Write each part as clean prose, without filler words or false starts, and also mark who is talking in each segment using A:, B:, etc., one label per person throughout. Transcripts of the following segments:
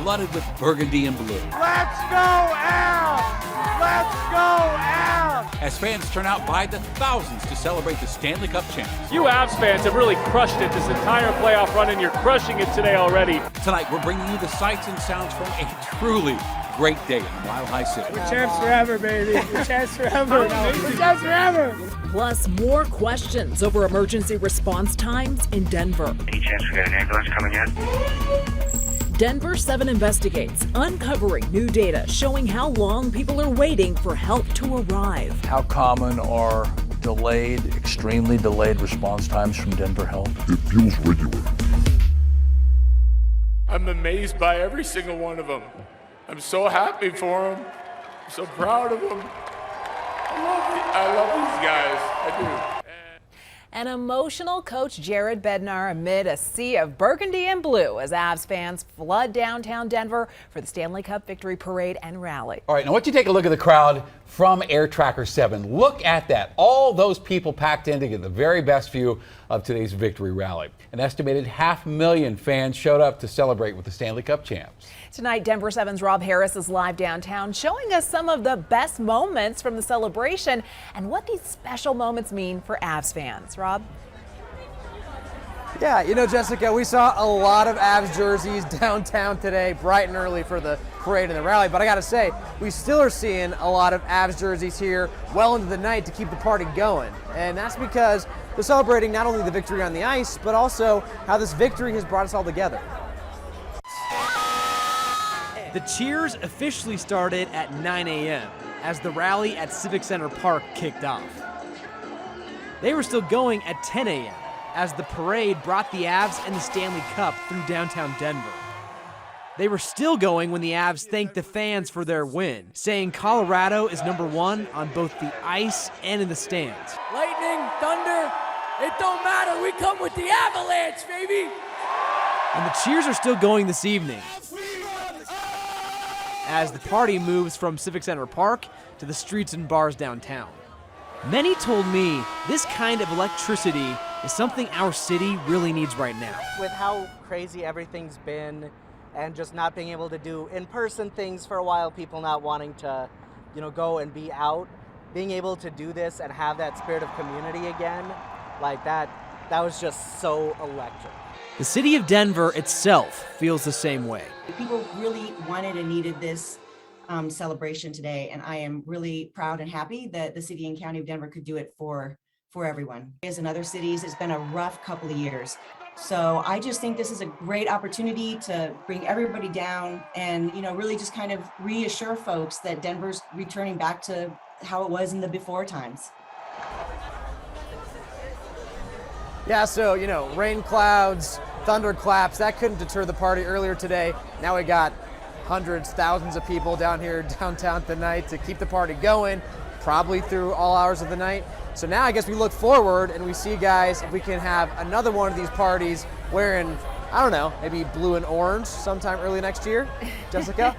A: Flooded with burgundy and blue.
B: Let's go Avs! Let's go Avs!
A: As fans turn out by the thousands to celebrate the Stanley Cup champs.
C: You Avs fans have really crushed it this entire playoff run, and you're crushing it today already.
A: Tonight, we're bringing you the sights and sounds from a truly great day in Mile High City.
B: We're champs forever, baby. We're champs forever. We're champs forever.
D: Plus, more questions over emergency response times in Denver.
E: Any chance we got an ambulance coming yet?
D: Denver 7 investigates, uncovering new data showing how long people are waiting for help to arrive.
F: How common are delayed, extremely delayed response times from Denver Health?
G: It feels regular.
H: I'm amazed by every single one of them. I'm so happy for them. I'm so proud of them. I love these guys. I do.
I: An emotional Coach Jared Bednar amid a sea of burgundy and blue as Avs fans flood downtown Denver for the Stanley Cup victory parade and rally.
J: All right, now why don't you take a look at the crowd from Air Tracker 7. Look at that. All those people packed in to get the very best view of today's victory rally. An estimated 500,000 fans showed up to celebrate with the Stanley Cup champs.
I: Tonight, Denver 7's Rob Harris is live downtown showing us some of the best moments from the celebration and what these special moments mean for Avs fans. Rob?
K: Yeah, you know, Jessica, we saw a lot of Avs jerseys downtown today, bright and early for the parade and the rally. But I got to say, we still are seeing a lot of Avs jerseys here well into the night to keep the party going. And that's because they're celebrating not only the victory on the ice, but also how this victory has brought us all together.
L: The cheers officially started at 9 a.m. as the rally at Civic Center Park kicked off. They were still going at 10 a.m. as the parade brought the Avs and the Stanley Cup through downtown Denver. They were still going when the Avs thanked the fans for their win, saying Colorado is #1 on both the ice and in the stands.
B: Lightning, thunder, it don't matter. We come with the Avalanche, baby.
L: And the cheers are still going this evening as the party moves from Civic Center Park to the streets and bars downtown. Many told me this kind of electricity is something our city really needs right now.
M: With how crazy everything's been and just not being able to do in-person things for a while, people not wanting to, go and be out, being able to do this and have that spirit of community again, like that was just so electric.
L: The city of Denver itself feels the same way.
N: People really wanted and needed this celebration today, and I am really proud and happy that the city and county of Denver could do it for everyone. As in other cities, it's been a rough couple of years. So I just think this is a great opportunity to bring everybody down and, really just kind of reassure folks that Denver's returning back to how it was in the before times.
K: Yeah, so, rain clouds, thunderclaps, that couldn't deter the party earlier today. Now we got hundreds, thousands of people down here downtown tonight to keep the party going, probably through all hours of the night. So now I guess we look forward and we see, guys, if we can have another one of these parties wearing, I don't know, maybe blue and orange sometime early next year. Jessica?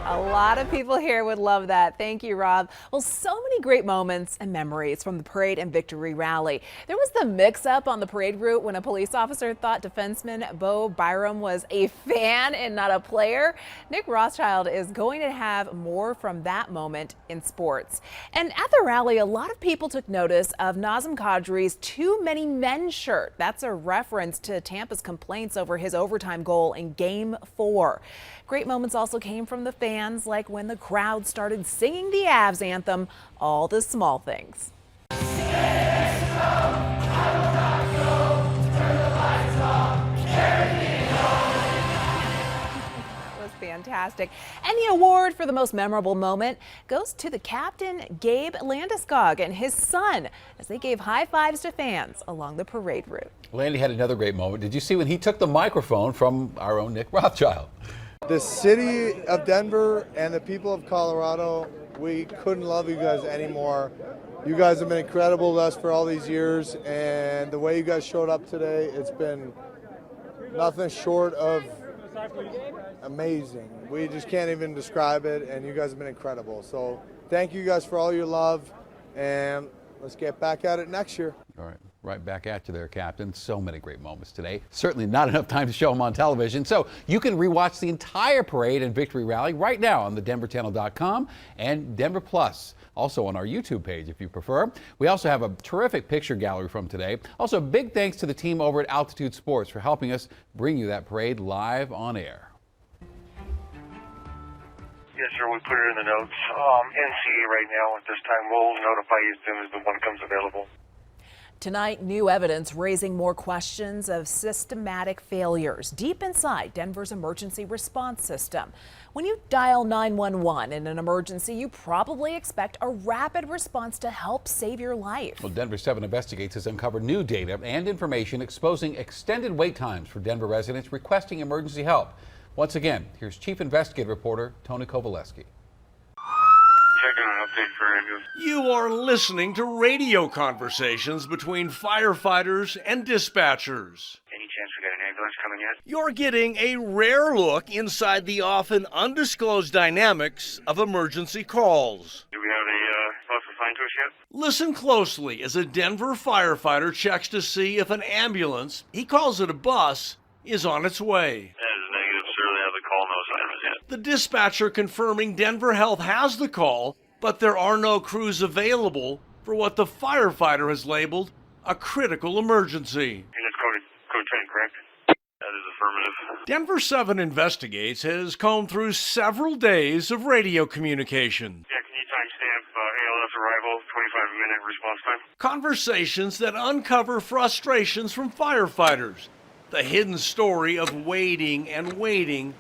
I: A lot of people here would love that. Thank you, Rob. Well, so many great moments and memories from the parade and victory rally. There was the mix-up on the parade route when a police officer thought defenseman Bo Byram was a fan and not a player. Nick Rothschild is going to have more from that moment in sports. And at the rally, a lot of people took notice of Nazem Kadri's "Too Many Men" shirt. That's a reference to Tampa's complaints over his overtime goal in Game 4. Great moments also came from the fans, like when the crowd started singing the Avs anthem, All the Small Things. Fantastic. And the award for the most memorable moment goes to the captain, Gabe Landeskog, and his son as they gave high fives to fans along the parade route.
J: Landy had another great moment. Did you see when he took the microphone from our own Nick Rothschild?
O: The city of Denver and the people of Colorado, we couldn't love you guys anymore. You guys have been incredible to us for all these years, and the way you guys showed up today, it's been nothing short of amazing. We just can't even describe it, and you guys have been incredible. So thank you guys for all your love, and let's get back at it next year.
J: All right. Right back at you there, Captain. So many great moments today. Certainly not enough time to show them on television. So you can rewatch the entire parade and victory rally right now on the denverchannel.com and Denver Plus. Also on our YouTube page if you prefer. We also have a terrific picture gallery from today. Also, big thanks to the team over at Altitude Sports for helping us bring you that parade live on air.
E: Yes, sir. We put it in the notes. NCA right now at this time. We'll notify you as soon as the one comes available.
D: Tonight, new evidence raising more questions of systematic failures deep inside Denver's emergency response system. When you dial 911 in an emergency, you probably expect a rapid response to help save your life.
J: Well, Denver 7 Investigates has uncovered new data and information exposing extended wait times for Denver residents requesting emergency help. Once again, here's Chief Investigative Reporter Tony Kovaleski.
E: Checking an update for ambulance.
G: You are listening to radio conversations between firefighters and dispatchers.
E: Any chance we got an ambulance coming yet?
G: You're getting a rare look inside the often undisclosed dynamics of emergency calls.
E: Do we have a bus assigned to us yet?
G: Listen closely as a Denver firefighter checks to see if an ambulance, he calls it a bus, is on its way.
E: That is negative, sir. They have the call, no assignments yet.
G: The dispatcher confirming Denver Health has the call, but there are no crews available for what the firefighter has labeled a critical emergency.
E: And it's code 10, correct? That is affirmative.
G: Denver 7 Investigates has combed through several days of radio communication.
E: Yeah, can you timestamp ALS arrival, 25-minute response time?
G: Conversations that uncover frustrations from firefighters. The hidden story of waiting and waiting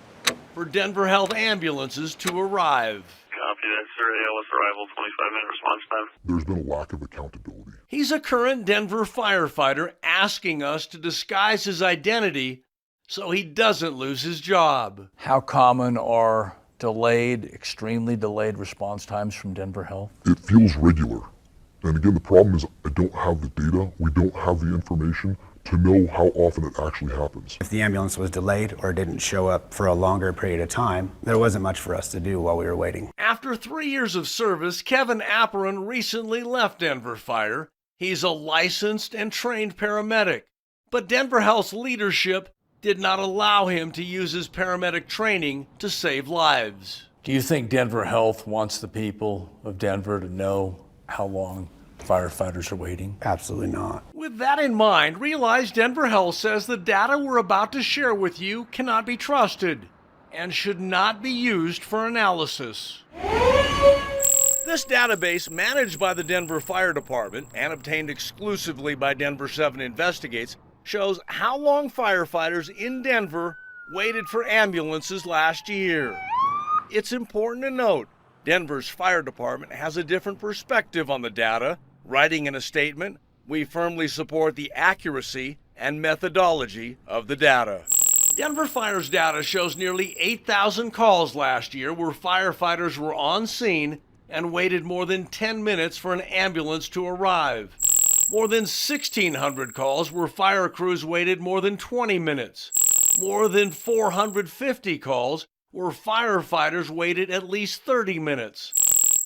G: for Denver Health ambulances to arrive.
E: Copy that, sir. ALS arrival, 25-minute response time.
P: There's been a lack of accountability.
G: He's a current Denver firefighter asking us to disguise his identity so he doesn't lose his job.
F: How common are delayed, extremely delayed response times from Denver Health?
P: It feels regular. And again, the problem is I don't have the data. We don't have the information to know how often it actually happens.
Q: If the ambulance was delayed or didn't show up for a longer period of time, there wasn't much for us to do while we were waiting.
G: After 3 years of service, Kevin Apperon recently left Denver Fire. He's a licensed and trained paramedic, but Denver Health's leadership did not allow him to use his paramedic training to save lives.
F: Do you think Denver Health wants the people of Denver to know how long firefighters are waiting?
Q: Absolutely not.
G: With that in mind, realize Denver Health says the data we're about to share with you cannot be trusted and should not be used for analysis. This database, managed by the Denver Fire Department and obtained exclusively by Denver 7 Investigates, shows how long firefighters in Denver waited for ambulances last year. It's important to note, Denver's fire department has a different perspective on the data, writing in a statement, "We firmly support the accuracy and methodology of the data." Denver Fire's data shows nearly 8,000 calls last year where firefighters were on scene and waited more than 10 minutes for an ambulance to arrive. More than 1,600 calls where fire crews waited more than 20 minutes. More than 450 calls where firefighters waited at least 30 minutes.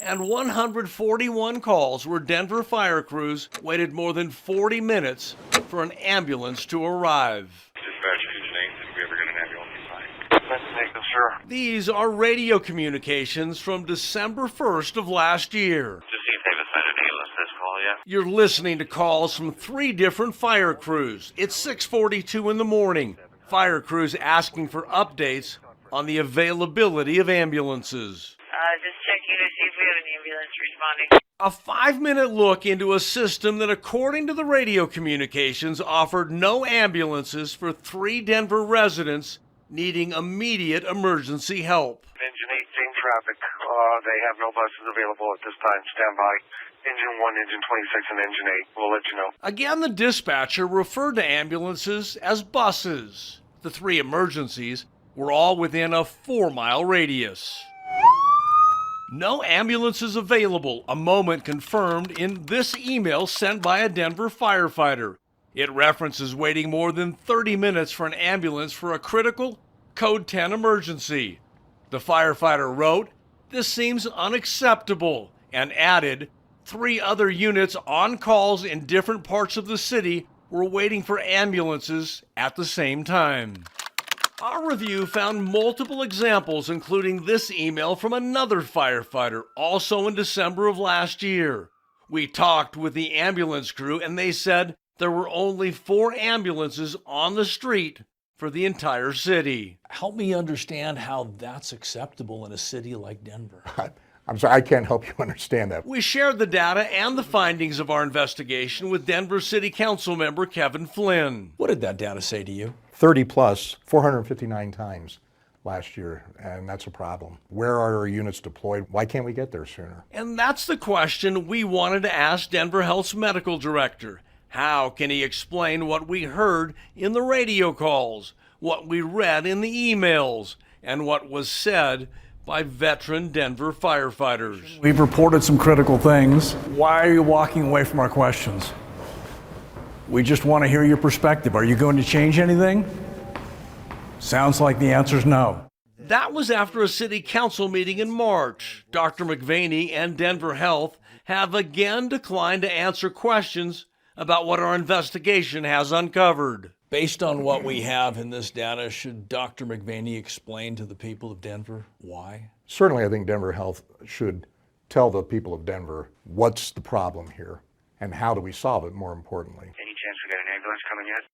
G: And 141 calls where Denver fire crews waited more than 40 minutes for an ambulance to arrive.
E: Dispatch, Engine 8, did we ever get an ambulance assigned? That's negative, sir.
G: These are radio communications from December 1st of last year.
E: Just see if they've assigned an ambulance this call yet.
G: You're listening to calls from 3 different fire crews. It's 6:42 in the morning. Fire crews asking for updates on the availability of ambulances.
R: Just checking to see if we have an ambulance responding.
G: A 5-minute look into a system that, according to the radio communications, offered no ambulances for 3 Denver residents needing immediate emergency help.
E: Engine 8, same traffic. They have no buses available at this time. Stand by. Engine 1, Engine 26, and Engine 8. We'll let you know.
G: Again, the dispatcher referred to ambulances as buses. The 3 emergencies were all within a 4-mile radius. No ambulances available, a moment confirmed in this email sent by a Denver firefighter. It references waiting more than 30 minutes for an ambulance for a critical Code 10 emergency. The firefighter wrote, "This seems unacceptable," and added, 3 other units on calls in different parts of the city were waiting for ambulances at the same time. Our review found multiple examples, including this email from another firefighter, also in December of last year. We talked with the ambulance crew and they said there were only 4 ambulances on the street for the entire city.
F: Help me understand how that's acceptable in a city like Denver.
S: I'm sorry, I can't help you understand that.
G: We shared the data and the findings of our investigation with Denver City Council member Kevin Flynn.
F: What did that data say to you?
S: 30 plus, 459 times last year, and that's a problem. Where are our units deployed? Why can't we get there sooner?
G: And that's the question we wanted to ask Denver Health's medical director. How can he explain what we heard in the radio calls, what we read in the emails, and what was said by veteran Denver firefighters?
T: We've reported some critical things. Why are you walking away from our questions? We just want to hear your perspective. Are you going to change anything? Sounds like the answer is no.
G: That was after a city council meeting in March. Dr. McVaney and Denver Health have again declined to answer questions about what our investigation has uncovered.
F: Based on what we have in this data, should Dr. McVaney explain to the people of Denver why?
S: Certainly, I think Denver Health should tell the people of Denver what's the problem here and how do we solve it, more importantly.
E: Any chance we got an ambulance coming yet?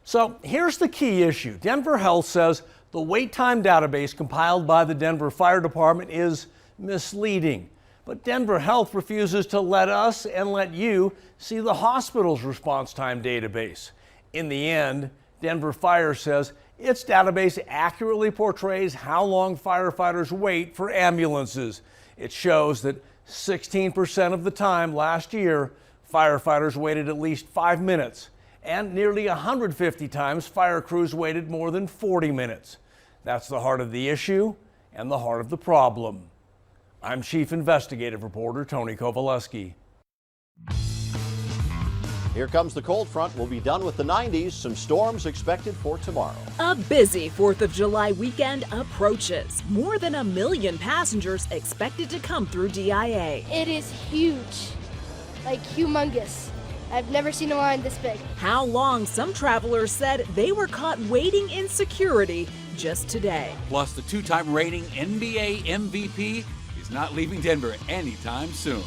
G: So here's the key issue. Denver Health says the wait time database compiled by the Denver Fire Department is misleading. But Denver Health refuses to let us and let you see the hospital's response time database. In the end, Denver Fire says its database accurately portrays how long firefighters wait for ambulances. It shows that 16% of the time last year, firefighters waited at least 5 minutes, and nearly 150 times fire crews waited more than 40 minutes. That's the heart of the issue and the heart of the problem. I'm Chief Investigative Reporter Tony Kovaleski.
U: Here comes the cold front. We'll be done with the 90s. Some storms expected for tomorrow.
D: A busy 4th of July weekend approaches. More than 1 million passengers expected to come through DIA.
V: It is huge, like humongous. I've never seen a line this big.
D: How long some travelers said they were caught waiting in security just today.
A: Plus, the 2-time reigning NBA MVP is not leaving Denver anytime soon.